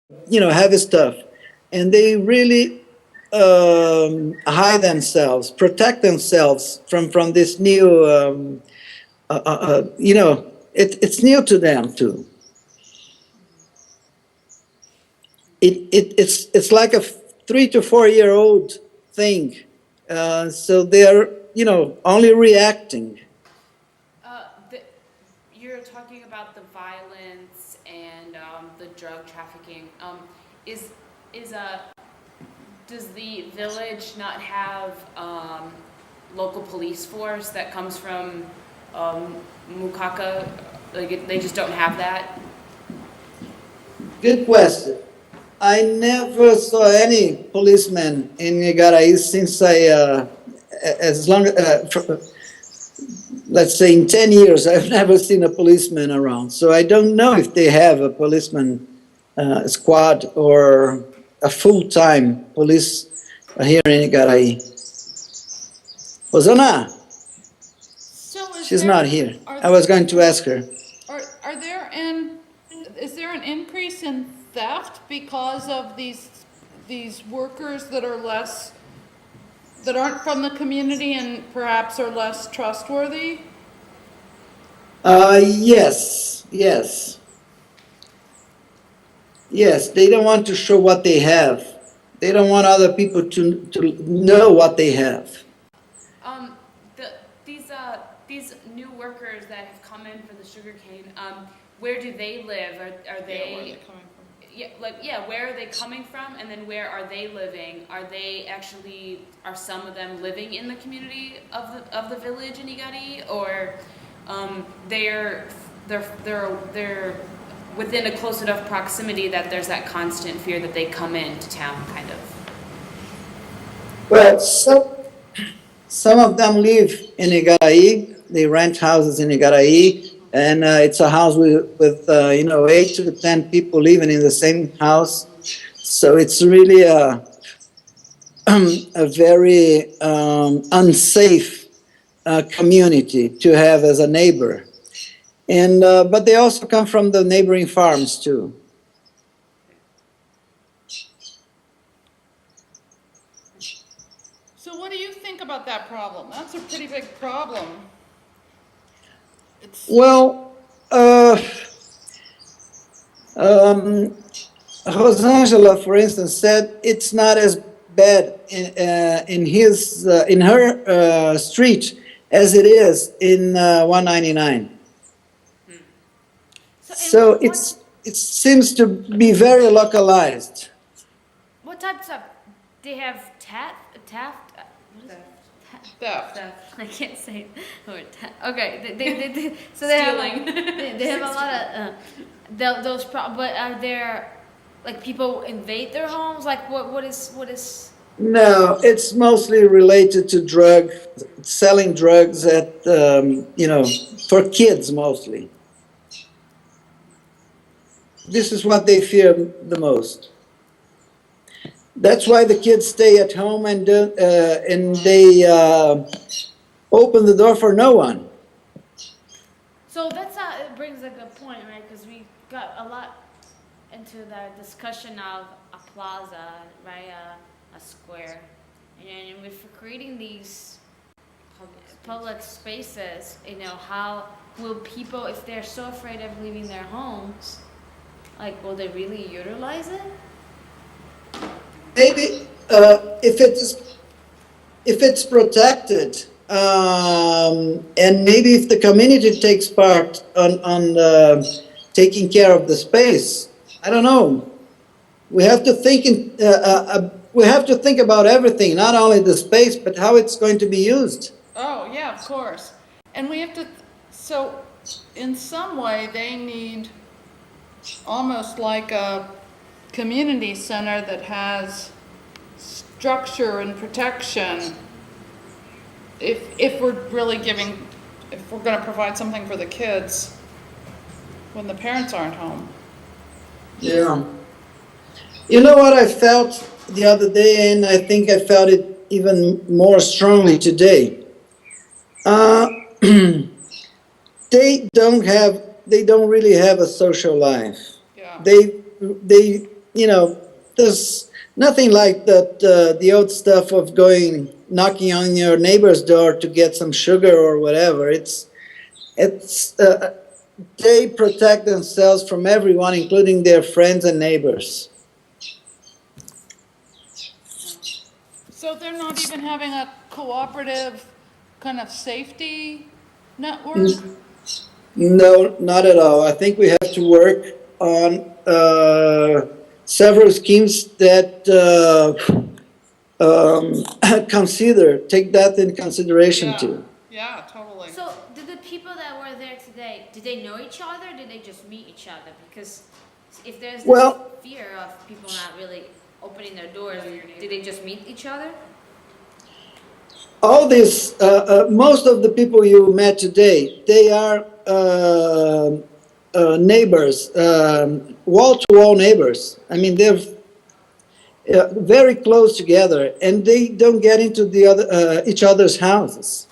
heavy stuff, and they really hide themselves, protect themselves from this new, it's new to them too. It's like a 3 to 4 year old thing, so they're only reacting. You're talking about the violence and the drug trafficking. Is does the village not have local police force that comes from Mukaka? Like they just don't have that? Good question. I never saw any policeman in Igarai since as long, let's say in 10 years, I've never seen a policeman around. So I don't know if they have a policeman squad or a full-time police here in Igarai. Hosanna, she's not here. I was going to ask her. Is there an increase in theft because of these workers that aren't from the community and perhaps are less trustworthy? Yes. They don't want to show what they have. They don't want other people to know what they have. These new workers that have come in for the sugarcane, where do they live? Are they? Where are they coming from? Where are they coming from, and then where are they living? Are some of them living in the community of the village in Igari, or they're within a close enough proximity that there's that constant fear that they come into town, kind of? Well, some of them live in Igarai. They rent houses in Igarai, and it's a house with 8 to 10 people living in the same house. So it's really a very unsafe community to have as a neighbor. And but they also come from the neighboring farms too. So what do you think about that problem? That's a pretty big problem. Well, Rosangela, for instance, said it's not as bad in her street as it is in 199. So it seems to be very localized. What types of? They have theft. I can't say the word. Okay, so they have they have a lot of those. But are there like people invade their homes? Like what is? No, it's mostly related to selling drugs at for kids mostly. This is what they fear the most. That's why the kids stay at home and they open the door for no one. So it brings a good point, right? Because we got a lot into the discussion of a plaza, right? A square, and if we're creating these public spaces, how will people, if they're so afraid of leaving their homes, like, will they really utilize it? Maybe if it's protected, and maybe if the community takes part on taking care of the space, I don't know. We have to think about everything, not only the space, but how it's going to be used. Oh, yeah, of course. And we have to, so in some way they need almost like a community center that has structure and protection if we're going to provide something for the kids when the parents aren't home. Yeah. You know what I felt the other day, and I think I felt it even more strongly today. They don't really have a social life. Yeah. They you know, there's nothing like that, the old stuff of going knocking on your neighbor's door to get some sugar or whatever. It's they protect themselves from everyone, including their friends and neighbors. So they're not even having a cooperative kind of safety network? No, not at all. I think we have to work on several schemes that take that in consideration Yeah, too. yeah, totally. So, did the people that were there today, did they know each other or did they just meet each other? Because if there's this Well- fear of people not really opening their doors, did they just meet each other? All this, most of the people you met today, they are neighbors, wall-to-wall neighbors. I mean, they're very close together, and they don't get into each other's houses.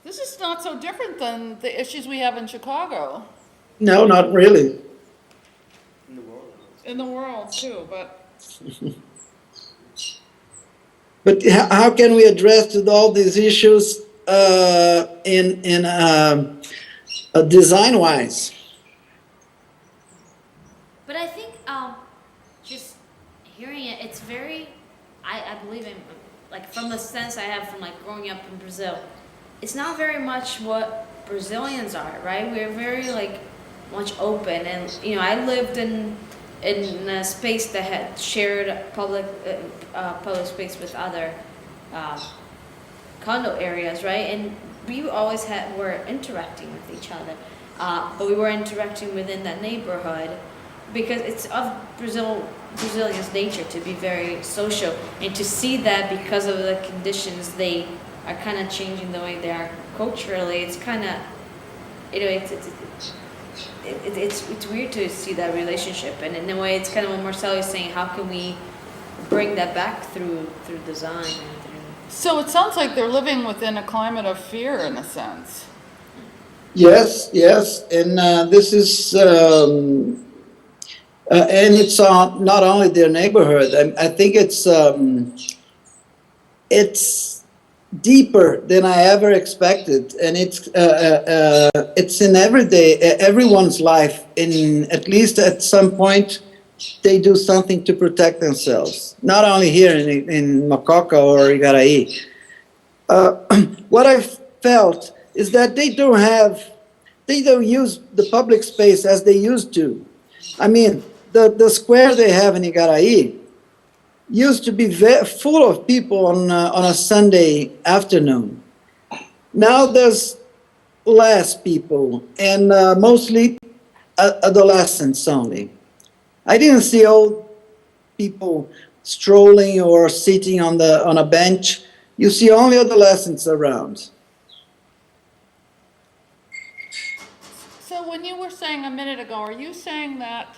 This is not so different than the issues we have in Chicago, No, not really. in the world too, but But how can we address all these issues design-wise? But I think just hearing it, it's very, I believe in, like from the sense I have from like growing up in Brazil, it's not very much what Brazilians are, right? We're very like much open, and you know, I lived in a space that had shared public space with other condo areas, right? And we always were interacting with each other, but we were interacting within that neighborhood because it's of Brazilians' nature to be very social, and to see that because of the conditions they are kind of changing the way they are culturally. It's kind of, you know, it's weird to see that relationship, and in a way, it's kind of what Marcelo is saying. How can we bring that back through design? And through... so it sounds like they're living within a climate of fear in a sense. Yes, yes, and this is, and it's not only their neighborhood. I think it's deeper than I ever expected, and it's in everyone's life. In at least at some point, they do something to protect themselves. Not only here in Mococa or Igarai. What I felt is that they don't use the public space as they used to. I mean, the square they have in Igarai used to be full of people on a Sunday afternoon. Now there's less people, and mostly adolescents only. I didn't see old people strolling or sitting on a bench. You see only adolescents around. So when you were saying a minute ago, are you saying that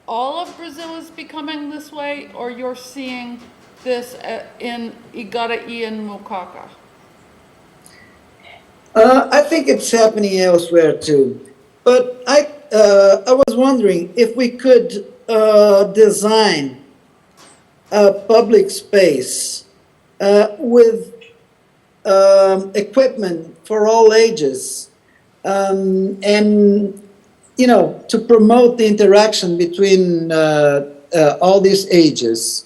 all of Brazil is becoming this way, or you're seeing this in Igarai and Mococa? I think it's happening elsewhere too. But I was wondering if we could design a public space with equipment for all ages, and you know, to promote the interaction between all these ages.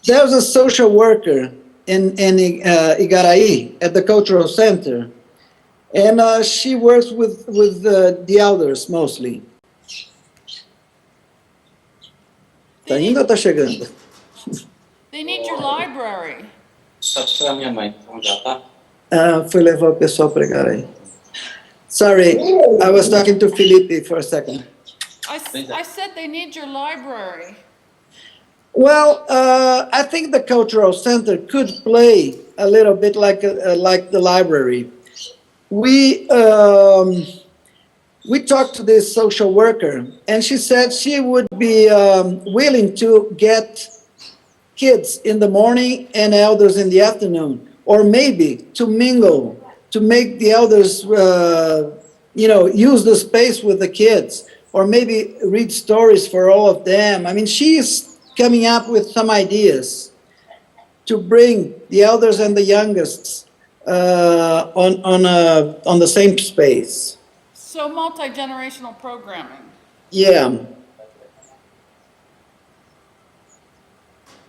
There's a social worker in Igarai at the cultural center, and she works with the elders mostly. Tá indo ou tá chegando? They need your library. Só para minha mãe, então já tá? Fui levar o pessoal para Igarai. Sorry, I was talking to Felipe for a second. I said they need your library. Well, I think the cultural center could play a little bit like the library. We talked to this social worker, and she said she would be willing to get kids in the morning and elders in the afternoon, or maybe to mingle to make the elders, use the space with the kids, or maybe read stories for all of them. I mean, she's coming up with some ideas to bring the elders and the youngest on the same space. So multi-generational programming. Yeah.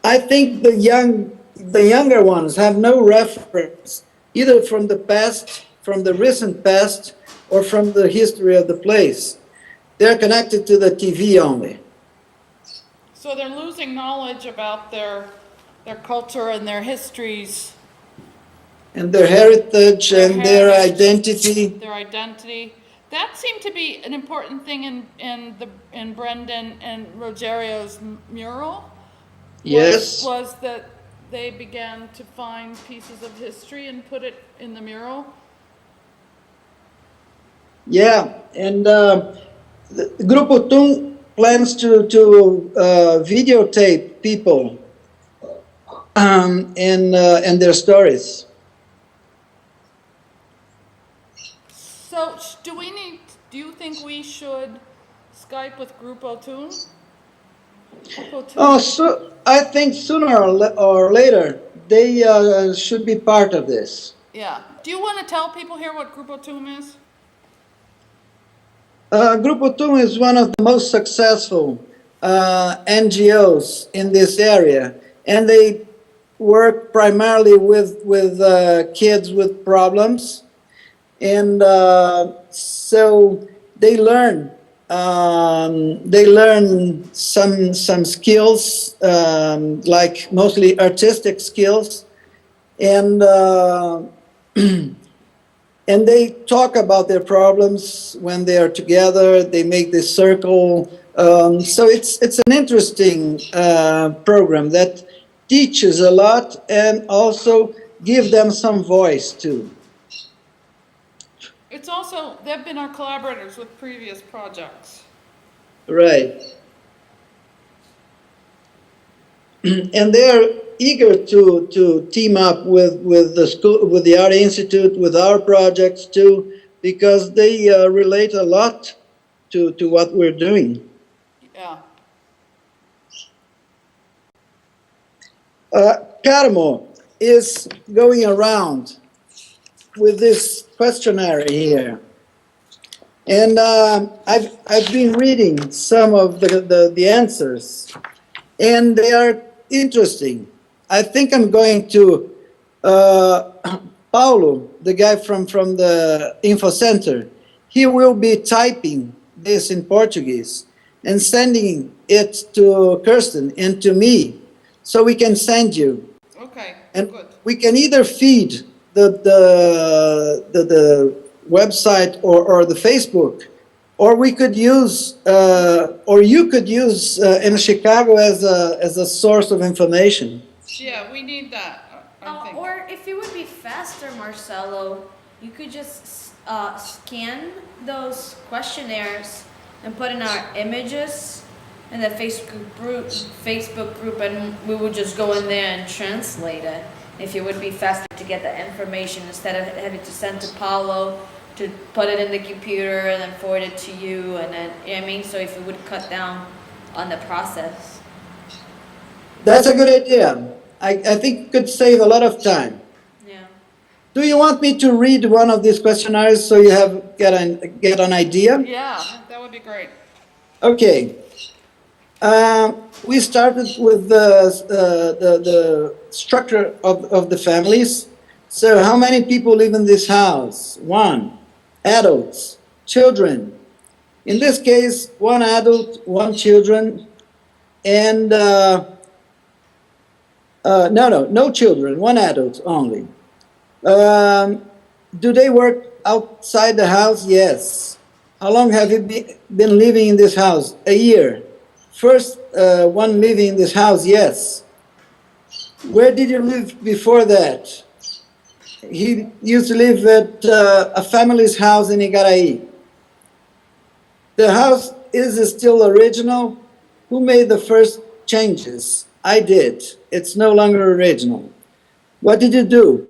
I think the younger ones have no reference either from the past, from the recent past, or from the history of the place. They're connected to the TV only. So they're losing knowledge about their culture and their histories. And their heritage and their identity. Their identity. That seemed to be an important thing in Brendan and Rogerio's mural. Yes. Was that they began to find pieces of history and put it in the mural? Yeah, and the Grupo TUM plans to videotape people and their stories. So do you think we should Skype with Grupo TUM? Oh, so I think sooner or later they should be part of this. Yeah. Do you want to tell people here what Grupo TUM is? Grupo TUM is one of the most successful NGOs in this area, and they work primarily with kids with problems, and so they learn some skills, like mostly artistic skills, and and they talk about their problems when they are together. They make this circle. So it's an interesting program that teaches a lot and also give them some voice too. It's also, they've been our collaborators with previous projects. Right. And they're eager to team up with the school, with the Art Institute, with our projects too, because they relate a lot to what we're doing. Yeah. Carmo is going around with this questionnaire here, and I've been reading some of the answers, and they are interesting. I think I'm going to Paulo, the guy from the info center. He will be typing this in Portuguese and sending it to Kirsten and to me, so we can send you. Okay. And good. we can either feed the website or the Facebook, or we could use, or you could use in Chicago as a source of information. Yeah, we need that. I think. Or if it would be faster, Marcelo, you could just scan those questionnaires and put in our images in the Facebook group, and we would just go in there and translate it. If it would be faster to get the information instead of having to send to Paulo to put it in the computer and then forward it to you, and then, you know what I mean? So if it would cut down on the process. That's a good idea. I think it could save a lot of time. Yeah. Do you want me to read one of these questionnaires so you get an idea? Yeah, that would be great. Okay. We started with the structure of the families. So how many people live in this house? 1. Adults, children. In this case, 1 adult, 1 children, and no children, 1 adult only. Do they work outside the house? Yes. How long have you been living in this house? A year. First one living in this house? Yes. Where did you live before that? He used to live at a family's house in Igarai. The house is still original. Who made the first changes? I did. It's no longer original. What did you do?